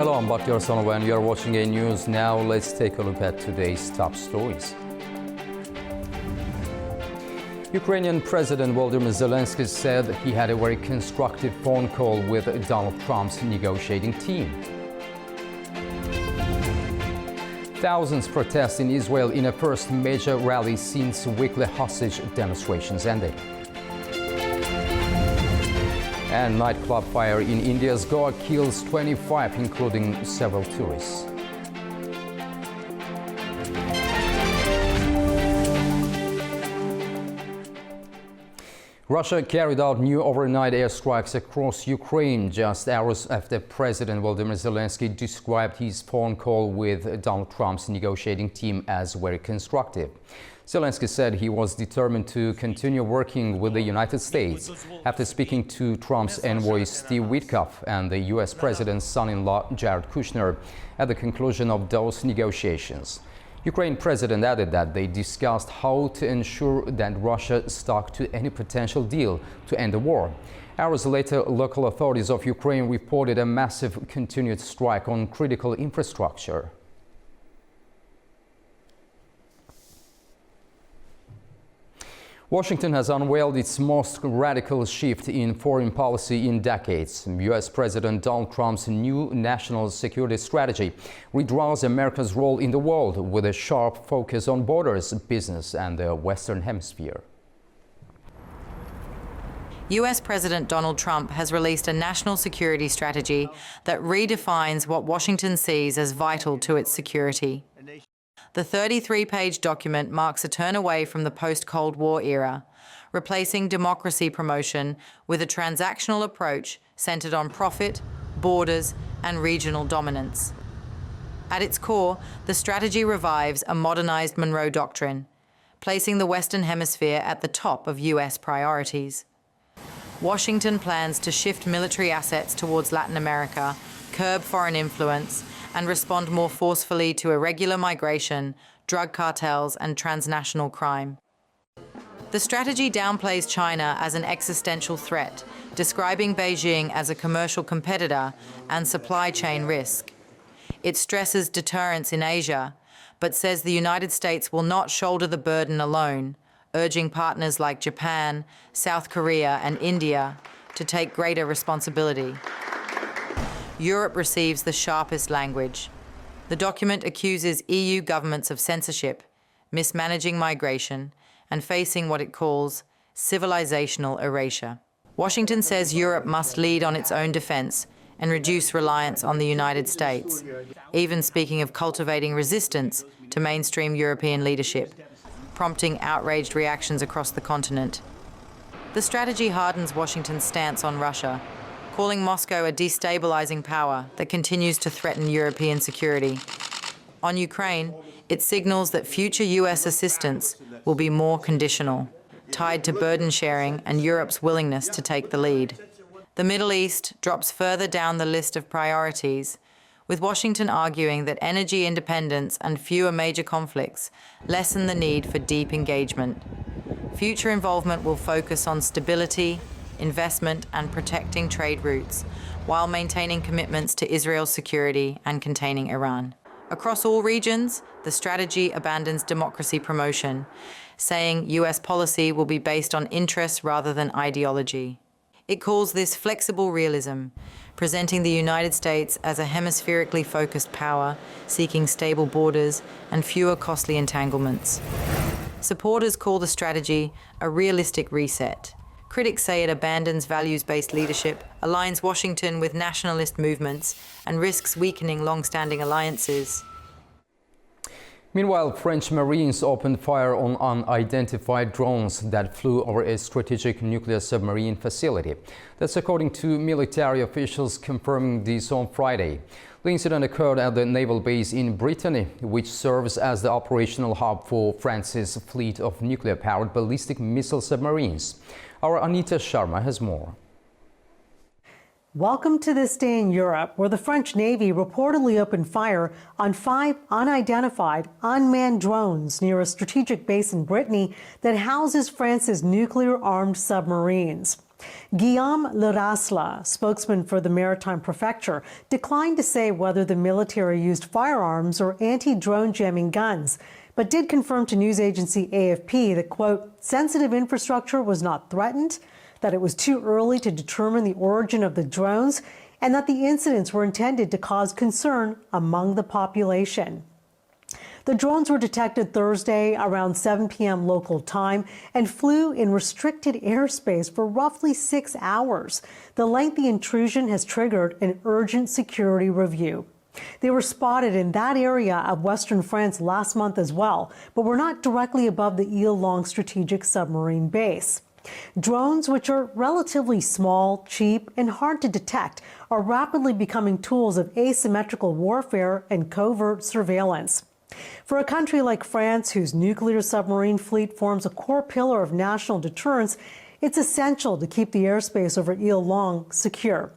Hello, I'm Bakhtiar Sanova and you're watching A News. Now let's take a look at today's top stories. Ukrainian President Volodymyr Zelensky said he had a very constructive phone call with Donald Trump's negotiating team. Thousands protest in Israel in a first major rally since weekly hostage demonstrations ended. And nightclub fire in India's Goa kills 25, including several tourists. Russia carried out new overnight airstrikes across Ukraine just hours after President Volodymyr Zelensky described his phone call with Donald Trump's negotiating team as very constructive. Zelensky said he was determined to continue working with the United States after speaking to Trump's envoy Steve Witkoff and the U.S. President's son-in-law Jared Kushner at the conclusion of those negotiations. Ukraine President added that they discussed how to ensure that Russia stuck to any potential deal to end the war. Hours later, local authorities of Ukraine reported a massive continued strike on critical infrastructure. Washington has unveiled its most radical shift in foreign policy in decades. U.S. President Donald Trump's new national security strategy redraws America's role in the world with a sharp focus on borders, business, and the Western Hemisphere. U.S. President Donald Trump has released a national security strategy that redefines what Washington sees as vital to its security. The 33-page document marks a turn away from the post-Cold War era, replacing democracy promotion with a transactional approach centered on profit, borders, and regional dominance. At its core, the strategy revives a modernized Monroe Doctrine, placing the Western Hemisphere at the top of U.S. priorities. Washington plans to shift military assets towards Latin America, curb foreign influence, and respond more forcefully to irregular migration, drug cartels, and transnational crime. The strategy downplays China as an existential threat, describing Beijing as a commercial competitor and supply chain risk. It stresses deterrence in Asia, but says the United States will not shoulder the burden alone, urging partners like Japan, South Korea, and India to take greater responsibility. Europe receives the sharpest language. The document accuses EU governments of censorship, mismanaging migration, and facing what it calls civilizational erasure. Washington says Europe must lead on its own defense and reduce reliance on the United States, even speaking of cultivating resistance to mainstream European leadership, prompting outraged reactions across the continent. The strategy hardens Washington's stance on Russia, calling Moscow a destabilizing power that continues to threaten European security. On Ukraine, it signals that future U.S. assistance will be more conditional, tied to burden sharing and Europe's willingness to take the lead. The Middle East drops further down the list of priorities, with Washington arguing that energy independence and fewer major conflicts lessen the need for deep engagement. Future involvement will focus on stability, investment, and protecting trade routes, while maintaining commitments to Israel's security and containing Iran. Across all regions, the strategy abandons democracy promotion, saying U.S. policy will be based on interests rather than ideology. It calls this flexible realism, presenting the United States as a hemispherically focused power, seeking stable borders and fewer costly entanglements. Supporters call the strategy a realistic reset. Critics say it abandons values-based leadership, aligns Washington with nationalist movements, and risks weakening long-standing alliances. Meanwhile, French Marines opened fire on unidentified drones that flew over a strategic nuclear submarine facility. That's according to military officials confirming this on Friday. The incident occurred at the naval base in Brittany, which serves as the operational hub for France's fleet of nuclear-powered ballistic missile submarines. Our Anita Sharma has more. Welcome to this day in Europe, where the French Navy reportedly opened fire on 5 unidentified, unmanned drones near a strategic base in Brittany that houses France's nuclear-armed submarines. Guillaume Lerasla, spokesman for the Maritime Prefecture, declined to say whether the military used firearms or anti-drone jamming guns, but did confirm to news agency AFP that, quote, sensitive infrastructure was not threatened, that it was too early to determine the origin of the drones, and that the incidents were intended to cause concern among the population. The drones were detected Thursday around 7 p.m. local time and flew in restricted airspace for roughly 6 hours. The lengthy intrusion has triggered an urgent security review. They were spotted in that area of western France last month as well, but were not directly above the Ile-Longue strategic submarine base. Drones, which are relatively small, cheap, and hard to detect, are rapidly becoming tools of asymmetrical warfare and covert surveillance. For a country like France, whose nuclear submarine fleet forms a core pillar of national deterrence, it's essential to keep the airspace over Ile-Longue secure.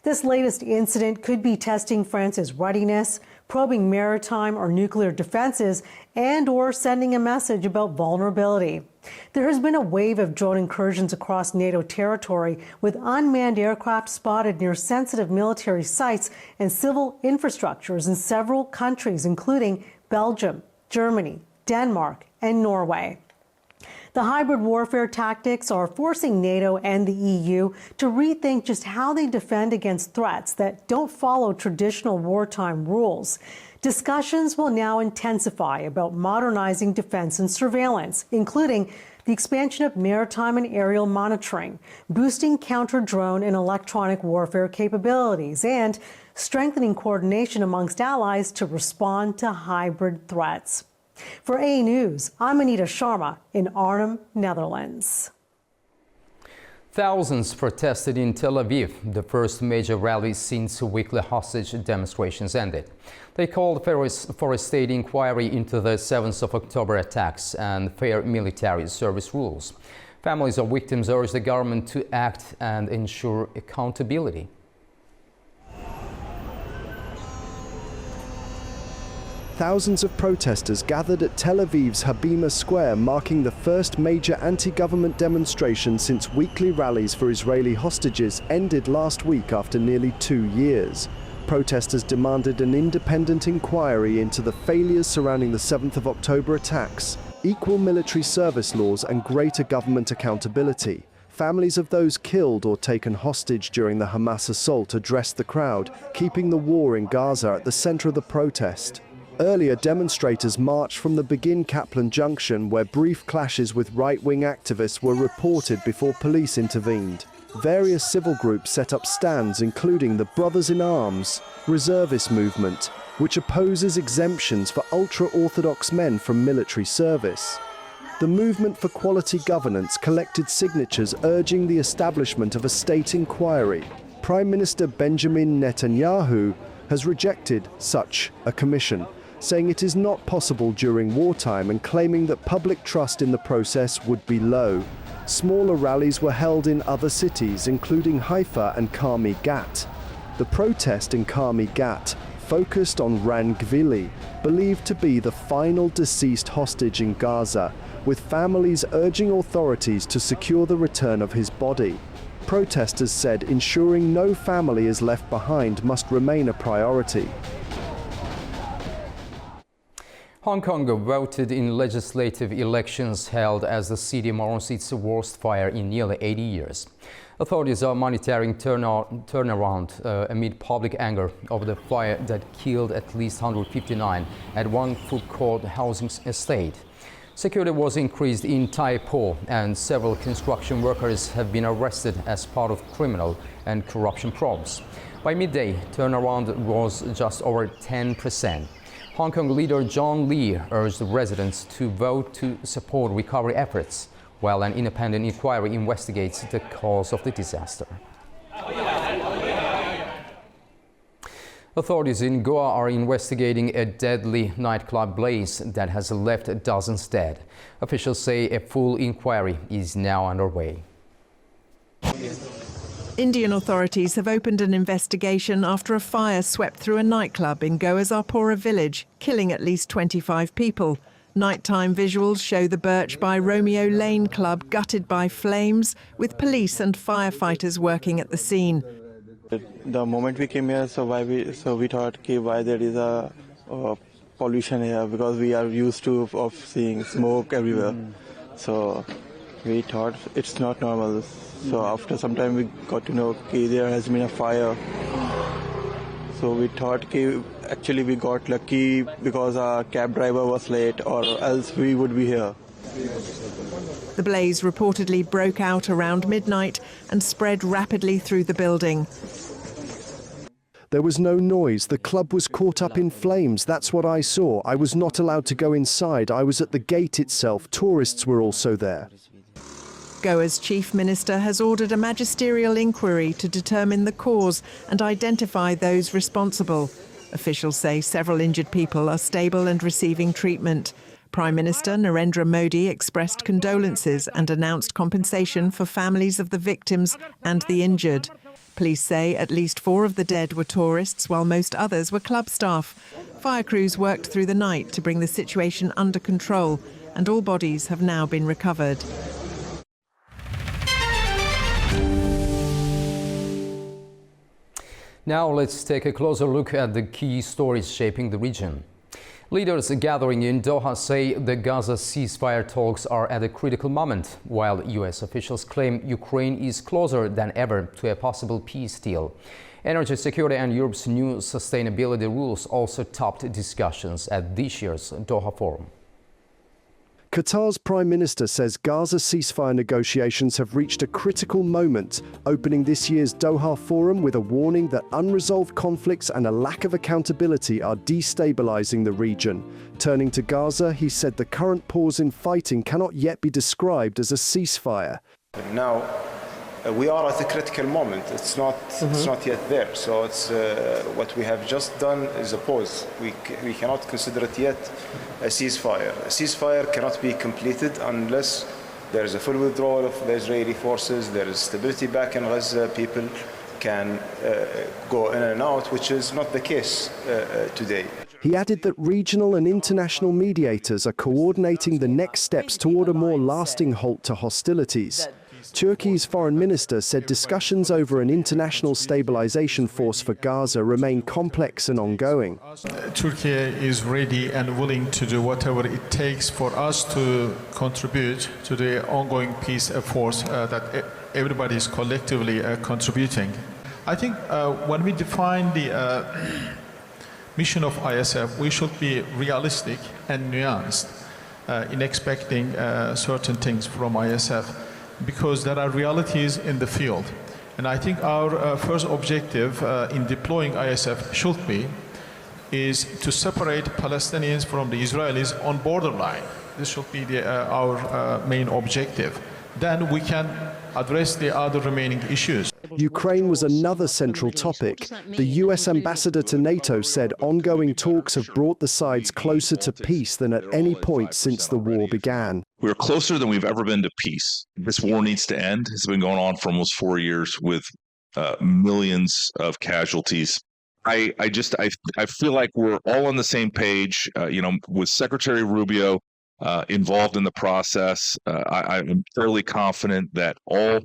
This latest incident could be testing France's readiness, probing maritime or nuclear defenses, and/or sending a message about vulnerability. There has been a wave of drone incursions across NATO territory, with unmanned aircraft spotted near sensitive military sites and civil infrastructures in several countries, including Belgium, Germany, Denmark, and Norway. The hybrid warfare tactics are forcing NATO and the EU to rethink just how they defend against threats that don't follow traditional wartime rules. Discussions will now intensify about modernizing defense and surveillance, including the expansion of maritime and aerial monitoring, boosting counter-drone and electronic warfare capabilities, and strengthening coordination amongst allies to respond to hybrid threats. For A News, I'm Anita Sharma in Arnhem, Netherlands. Thousands protested in Tel Aviv, the first major rally since weekly hostage demonstrations ended. They called for a state inquiry into the 7th of October attacks and fair military service rules. Families of victims urged the government to act and ensure accountability. Thousands of protesters gathered at Tel Aviv's Habima Square, marking the first major anti-government demonstration since weekly rallies for Israeli hostages ended last week after nearly 2 years. Protesters demanded an independent inquiry into the failures surrounding the 7th of October attacks, equal military service laws and greater government accountability. Families of those killed or taken hostage during the Hamas assault addressed the crowd, keeping the war in Gaza at the center of the protest. Earlier, demonstrators marched from the Begin Kaplan Junction, where brief clashes with right-wing activists were reported before police intervened. Various civil groups set up stands, including the Brothers in Arms reservist movement, which opposes exemptions for ultra-Orthodox men from military service. The Movement for Quality Governance collected signatures urging the establishment of a state inquiry. Prime Minister Benjamin Netanyahu has rejected such a commission, saying it is not possible during wartime and claiming that public trust in the process would be low. Smaller rallies were held in other cities, including Haifa and Karmi Gat. The protest in Karmi Gat focused on Ran Gvili, believed to be the final deceased hostage in Gaza, with families urging authorities to secure the return of his body. Protesters said ensuring no family is left behind must remain a priority. Hong Kong voted in legislative elections held as the city mourns its worst fire in nearly 80 years. Authorities are monitoring turnaround amid public anger over the fire that killed at least 159 at one food court housing estate. Security was increased in Tai Po, and several construction workers have been arrested as part of criminal and corruption probes. By midday, turnaround was just over 10%. Hong Kong leader John Lee urged residents to vote to support recovery efforts, while an independent inquiry investigates the cause of the disaster. Authorities in Goa are investigating a deadly nightclub blaze that has left dozens dead. Officials say a full inquiry is now underway. Indian authorities have opened an investigation after a fire swept through a nightclub in Goa's Arpora village, killing at least 25 people. Nighttime visuals show the Birch by Romeo Lane club gutted by flames, with police and firefighters working at the scene. The moment we came here, so we thought, okay, why there is a pollution here, because we are used to of seeing smoke everywhere. So we thought it's not normal. So after some time we got to know, okay, there has been a fire. So we thought, okay, actually we got lucky because our cab driver was late, or else we would be here. The blaze reportedly broke out around midnight and spread rapidly through the building. There was no noise. The club was caught up in flames. That's what I saw. I was not allowed to go inside. I was at the gate itself. Tourists were also there. Goa's chief minister has ordered a magisterial inquiry to determine the cause and identify those responsible. Officials say several injured people are stable and receiving treatment. Prime Minister Narendra Modi expressed condolences and announced compensation for families of the victims and the injured. Police say at least 4 of the dead were tourists, while most others were club staff. Fire crews worked through the night to bring the situation under control, and all bodies have now been recovered. Now let's take a closer look at the key stories shaping the region. Leaders gathering in Doha say the Gaza ceasefire talks are at a critical moment, while U.S. officials claim Ukraine is closer than ever to a possible peace deal. Energy security and Europe's new sustainability rules also topped discussions at this year's Doha Forum. Qatar's Prime Minister says Gaza ceasefire negotiations have reached a critical moment, opening this year's Doha Forum with a warning that unresolved conflicts and a lack of accountability are destabilizing the region. Turning to Gaza, he said the current pause in fighting cannot yet be described as a ceasefire. Now, we are at a critical moment. It's not yet there. So it's what we have just done is a pause. We cannot consider it yet a ceasefire. A ceasefire cannot be completed unless there is a full withdrawal of the Israeli forces, there is stability back in Gaza, people can go in and out, which is not the case today. He added that regional and international mediators are coordinating the next steps toward a more lasting halt to hostilities. Turkey's foreign minister said discussions over an international stabilization force for Gaza remain complex and ongoing. Turkey is ready and willing to do whatever it takes for us to contribute to the ongoing peace efforts that everybody is collectively contributing. I think when we define the mission of ISF, we should be realistic and nuanced in expecting certain things from ISF, because there are realities in the field. And I think our first objective in deploying ISF should be is to separate Palestinians from the Israelis on borderline. This should be our main objective. Then we can address the other remaining issues. Ukraine was another central topic. The US ambassador to NATO said ongoing talks have brought the sides closer to peace than at any point since the war began. We're closer than we've ever been to peace. This war needs to end. It's been going on for almost 4 years with millions of casualties. I feel like we're all on the same page, with Secretary Rubio involved in the process. I'm fairly confident that all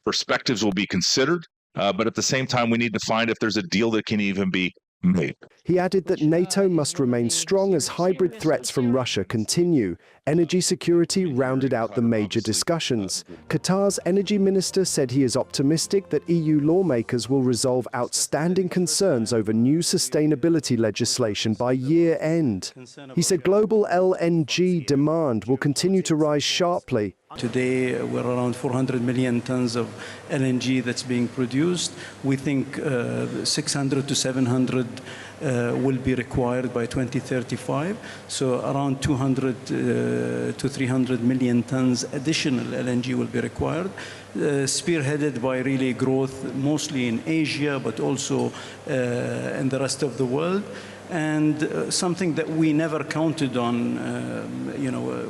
perspectives will be considered, but at the same time, we need to find if there's a deal that can even be made. He added that NATO must remain strong as hybrid threats from Russia continue. Energy security rounded out the major discussions. Qatar's energy minister said he is optimistic that EU lawmakers will resolve outstanding concerns over new sustainability legislation by year end. He said global LNG demand will continue to rise sharply. Today, we're around 400 million tons of LNG that's being produced. We think 600 to 700 will be required by 2035. So around 200 to 300 million tons additional LNG will be required, spearheaded by really growth mostly in Asia, but also in the rest of the world. and something that we never counted on,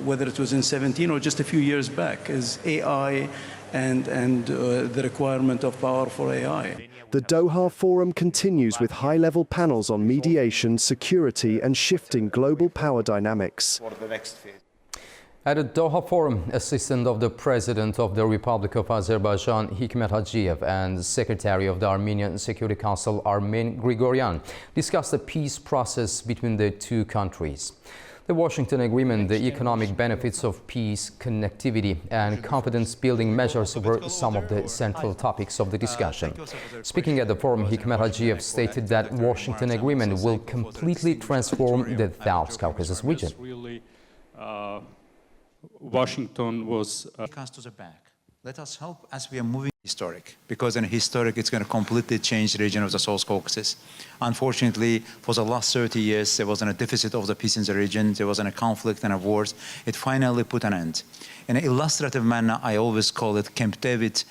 whether it was in 17 or just a few years back, is AI and the requirement of power for AI. The Doha Forum continues with high-level panels on mediation, security and shifting global power dynamics. For the next phase. At the Doha Forum, Assistant of the President of the Republic of Azerbaijan, Hikmet Hajiev, and Secretary of the Armenian Security Council, Armen Grigoryan, discussed the peace process between the two countries. The Washington Agreement, the economic benefits of peace, connectivity and confidence-building measures were some of the central topics of the discussion. Speaking at the forum, Hikmet Hajiev stated that Washington Agreement will completely transform the South Caucasus region. Washington was us to the back. Let us help as we are moving historic, because in historic it's going to completely change the region of the South Caucasus. Unfortunately, for the last 30 years, there wasn't a deficit of the peace in the region. There wasn't a conflict and a wars. It finally put an end. In an illustrative manner, I always call it Camp David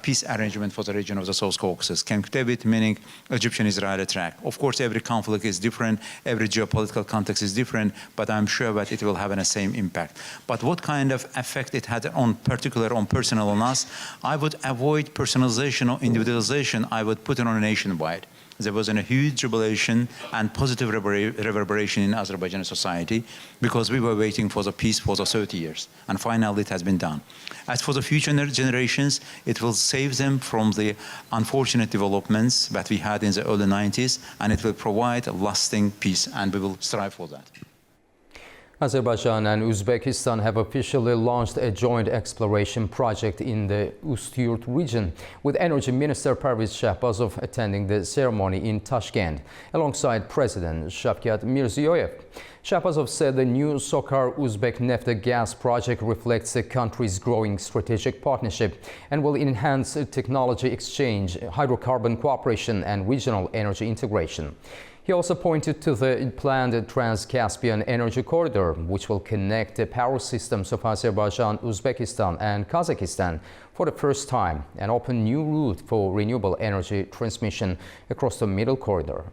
peace arrangement for the region of the South Caucasus. Camp David meaning Egyptian-Israeli track. Of course, every conflict is different, every geopolitical context is different, but I'm sure that it will have the same impact. But what kind of effect it had on personal on us, I would avoid personalization or individualization. I would put it on a nationwide. There was a huge jubilation and positive reverberation in Azerbaijani society because we were waiting for the peace for the 30 years. And finally, it has been done. As for the future generations, it will save them from the unfortunate developments that we had in the early 90s, and it will provide a lasting peace, and we will strive for that. Azerbaijan and Uzbekistan have officially launched a joint exploration project in the Ustyurt region, with Energy Minister Pervez Shahbazov attending the ceremony in Tashkent, alongside President Shavkat Mirziyoyev. Shahbazov said the new Sokar Uzbek Neft gas project reflects the country's growing strategic partnership and will enhance technology exchange, hydrocarbon cooperation and regional energy integration. He also pointed to the planned Trans-Caspian Energy Corridor, which will connect the power systems of Azerbaijan, Uzbekistan and Kazakhstan for the first time and open new route for renewable energy transmission across the Middle Corridor.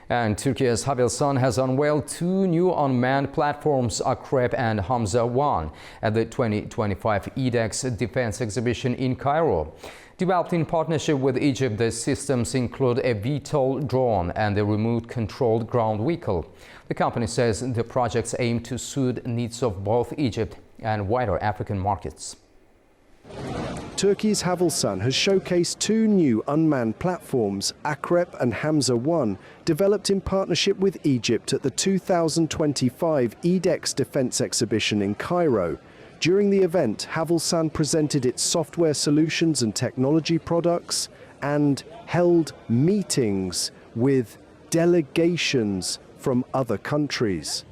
And Turkey's Havelsan has unveiled two new unmanned platforms, Akrep and Hamza 1, at the 2025 EDEX Defense Exhibition in Cairo. Developed in partnership with Egypt, the systems include a VTOL drone and a remote-controlled ground vehicle. The company says the projects aim to suit needs of both Egypt and wider African markets. Turkey's Havelsan has showcased two new unmanned platforms, Akrep and Hamza 1, developed in partnership with Egypt at the 2025 EDEX Defense Exhibition in Cairo. During the event, Havelsan presented its software solutions and technology products and held meetings with delegations from other countries.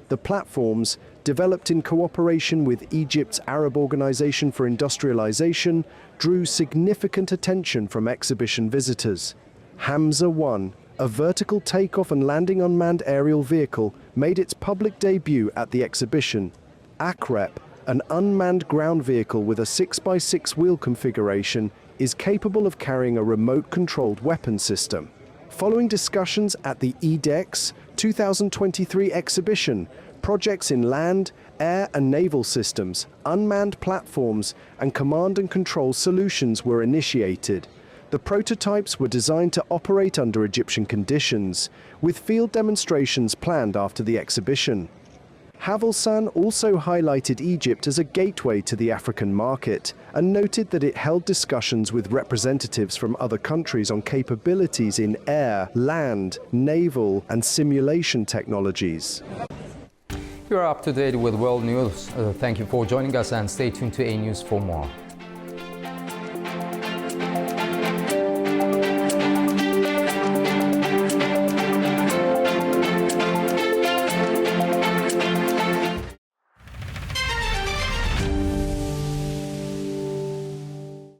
The platforms, developed in cooperation with Egypt's Arab Organization for Industrialization, drew significant attention from exhibition visitors. Hamza 1, a vertical takeoff and landing unmanned aerial vehicle, made its public debut at the exhibition. Akrep, an unmanned ground vehicle with a 6x6 wheel configuration, is capable of carrying a remote-controlled weapon system. Following discussions at the EDEX 2023 exhibition, projects in land, air and naval systems, unmanned platforms and command and control solutions were initiated. The prototypes were designed to operate under Egyptian conditions, with field demonstrations planned after the exhibition. Havelsan also highlighted Egypt as a gateway to the African market and noted that it held discussions with representatives from other countries on capabilities in air, land, naval and simulation technologies. You're up to date with world news. Thank you for joining us and stay tuned to A News for more.